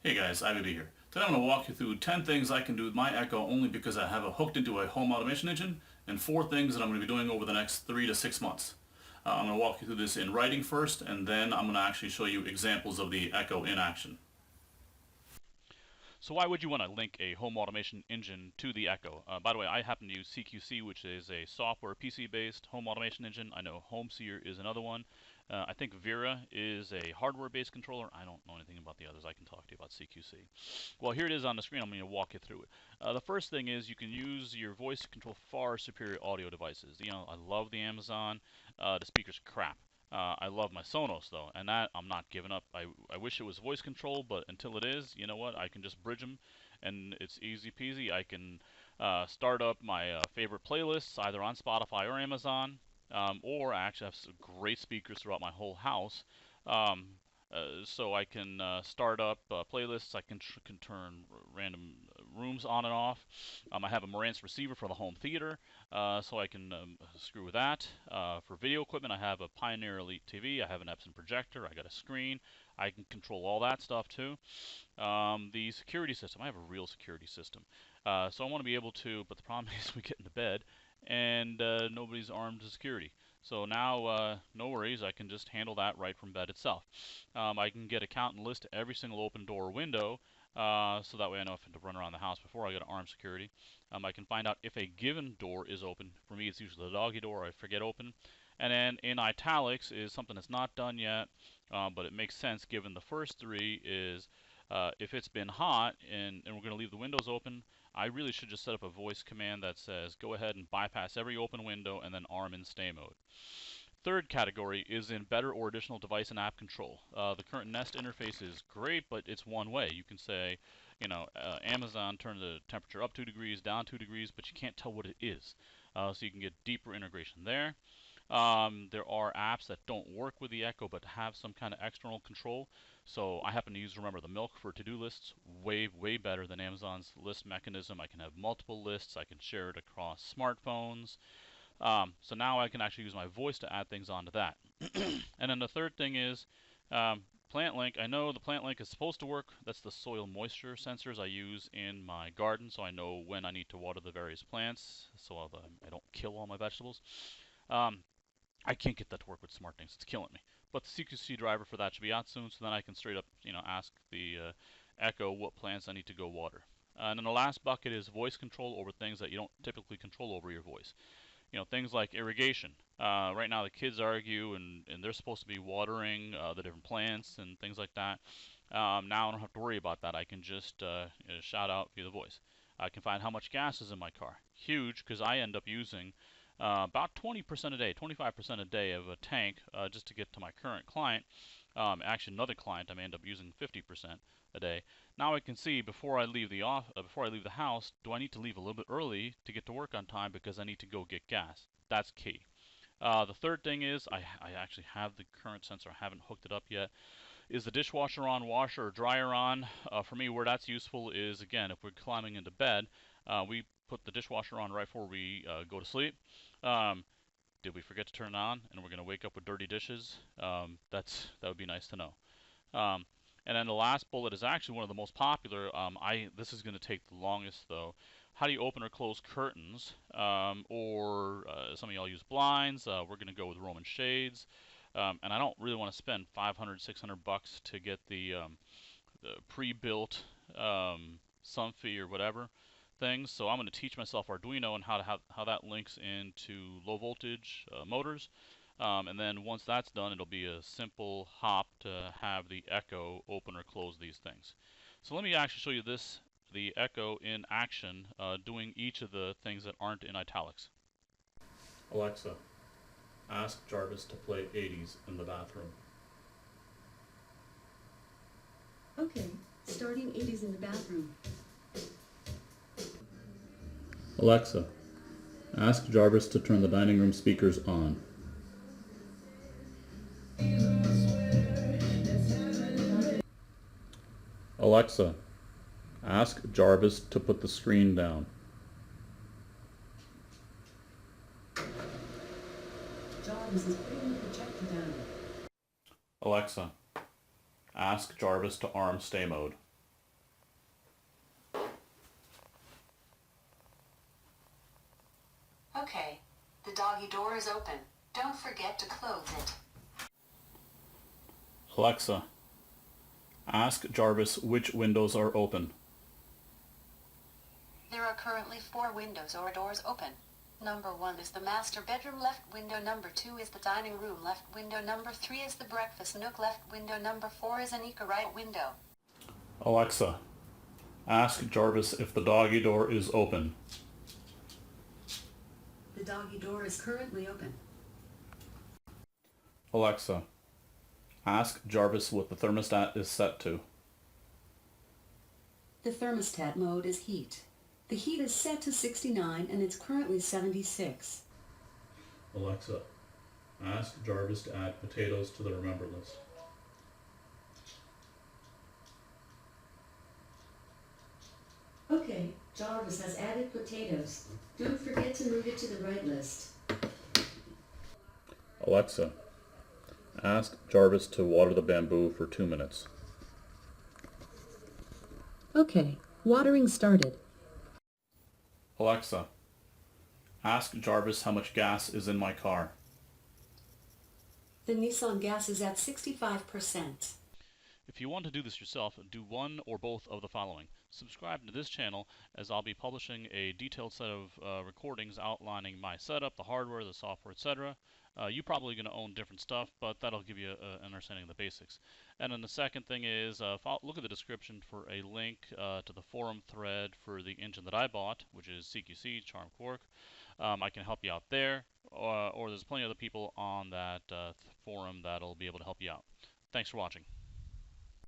Hey guys, IBB here. Today I'm going to walk you through 10 things I can do with my Echo only because I have it hooked into a home automation engine, and 4 things that I'm going to be doing over the next 3 to 6 months. I'm going to walk you through this in writing first, and then I'm going to actually show you examples of the Echo in action. So why would you want to link a home automation engine to the Echo? By the way, I happen to use CQC, which is a software PC-based home automation engine. I know HomeSeer is another one. I think Vera is a hardware-based controller. I don't know anything about the others. I can talk to you about CQC. Well, here it is on the screen. I'm going to walk you through it. The first thing is you can use your voice to control far superior audio devices. You know, I love the Amazon. The speakers are crap. I love my Sonos though, and that I'm not giving up. I wish it was voice control, but until it is, you know what? I can just bridge them, and it's easy peasy. I can start up my favorite playlists either on Spotify or Amazon, or I actually have some great speakers throughout my whole house. Um, so I can start up playlists. I can turn random rooms on and off. I have a Marantz receiver for the home theater, so I can screw with that. For video equipment, I have a Pioneer Elite TV. I have an Epson projector. I got a screen. I can control all that stuff too. The security system, I have a real security system. So I want to be able to, but the problem is we get into bed and nobody's armed to security. So now, no worries, I can just handle that right from bed itself. I can get a count and list every single open door or window, so that way I know if I have to run around the house before I get armed security. I can find out if a given door is open. For me, it's usually the doggy door I forget open. And then in italics is something that's not done yet, but it makes sense given the first three is if it's been hot and we're going to leave the windows open, I really should just set up a voice command that says go ahead and bypass every open window and then arm in stay mode. Third category is in better or additional device and app control. The current Nest interface is great, but it's one way. You can say, Amazon turn the temperature up 2 degrees, down 2 degrees, but you can't tell what it is. So you can get deeper integration there. There are apps that don't work with the Echo but have some kind of external control. So I happen to use Remember the Milk for to-do lists, way better than Amazon's list mechanism. I can have multiple lists. I can share it across smartphones. So now I can actually use my voice to add things onto that. And then the third thing is Plant Link. I know the Plant Link is supposed to work. That's the soil moisture sensors I use in my garden, so I know when I need to water the various plants, so I don't kill all my vegetables. Um, I can't get that to work with SmartThings. It's killing me. But the CQC driver for that should be out soon, so then I can straight up, ask the Echo what plants I need to go water. And then the last bucket is voice control over things that you don't typically control over your voice. Things like irrigation. Right now the kids argue and they're supposed to be watering the different plants and things like that. Now I don't have to worry about that. I can just shout out via the voice. I can find how much gas is in my car. Huge, because I end up using about 20% a day, 25% a day of a tank just to get to my current client. Actually, another client I may end up using 50% a day. Now I can see before I leave the house, do I need to leave a little bit early to get to work on time because I need to go get gas? That's key. The third thing is I actually have the current sensor. I haven't hooked it up yet. Is the dishwasher on, washer, or dryer on? For me, where that's useful is, again, if we're climbing into bed, we put the dishwasher on right before we go to sleep. Um, did we forget to turn it on and we're going to wake up with dirty dishes? That would be nice to know. Um, and then the last bullet is actually one of the most popular. This is going to take the longest though. How do you open or close curtains? Or some of y'all use blinds. We're going to go with Roman shades. And I don't really want to spend 500, 600 bucks to get the pre-built Somfy or whatever things. So I'm going to teach myself Arduino and how that links into low voltage motors. And then once that's done, it'll be a simple hop to have the Echo open or close these things. So let me actually show you the Echo in action, doing each of the things that aren't in italics. Alexa, ask Jarvis to play 80s in the bathroom. Okay, starting 80s in the bathroom. Alexa, ask Jarvis to turn the dining room speakers on. Alexa, ask Jarvis to put the screen down. Jarvis is putting the projector down. Alexa, ask Jarvis to arm stay mode. doggy door is open. Don't forget to close it. Alexa, ask Jarvis which windows are open. There are currently 4 windows or doors open. Number 1 is the master bedroom left window, number 2 is the dining room left window, number 3 is the breakfast nook left window, number 4 is an eco right window. Alexa, ask Jarvis if the doggy door is open. The doggy door is currently open. Alexa, ask Jarvis what the thermostat is set to. The thermostat mode is heat. The heat is set to 69 and it's currently 76. Alexa, ask Jarvis to add potatoes to the remember list. Okay, Jarvis has added potatoes. Don't forget to move it to the right list. Alexa, ask Jarvis to water the bamboo for 2 minutes. Okay, watering started. Alexa, ask Jarvis how much gas is in my car. The Nissan gas is at 65%. If you want to do this yourself, do one or both of the following. Subscribe to this channel, as I'll be publishing a detailed set of recordings outlining my setup, the hardware, the software, etc. You're probably going to own different stuff, but that'll give you an understanding of the basics. And then the second thing is, look at the description for a link to the forum thread for the engine that I bought, which is CQC, Charm Quark. I can help you out there, or there's plenty of other people on that forum that'll be able to help you out. Thanks for watching.